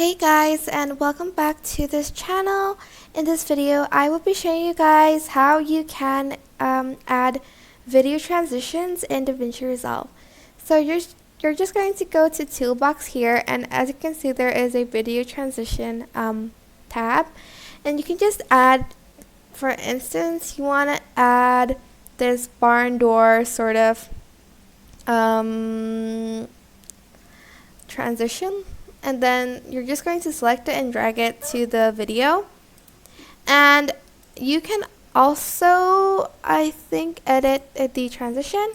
Hey guys, and welcome back to this channel. In this video I will be showing you guys how you can add video transitions in DaVinci Resolve. So you're just going to go to Toolbox here, and as you can see there is a video transition tab, and you can just add, for instance, you want to add this barn door sort of transition, and then you're just going to select it and drag it to the video. And you can also, I think, edit the transition.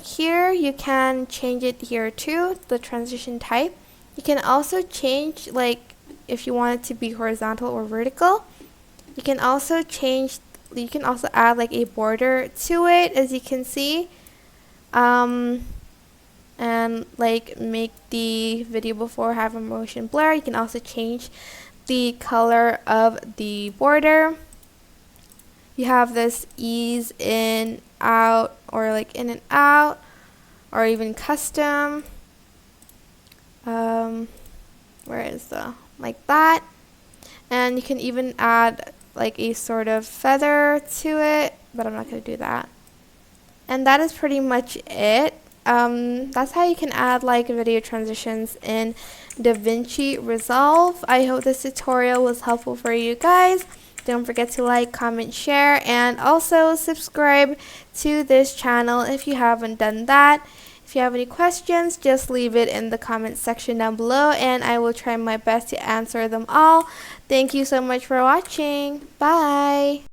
Here you can change it here too, the transition type. You can also change, like, if you want it to be horizontal or vertical. You can also add like a border to it, as you can see. And like make the video before have a motion blur. You can also change the color of the border. You have this ease in, out, or like in and out, or even custom. Where is the, like that. And you can even add like a sort of feather to it, but I'm not going to do that. And that is pretty much it. That's how you can add like video transitions in DaVinci Resolve. I hope this tutorial was helpful for you guys. Don't forget to like, comment, share, and also subscribe to this channel if you haven't done that. If you have any questions, just leave it in the comment section down below, and I will try my best to answer them all. Thank you so much for watching. Bye!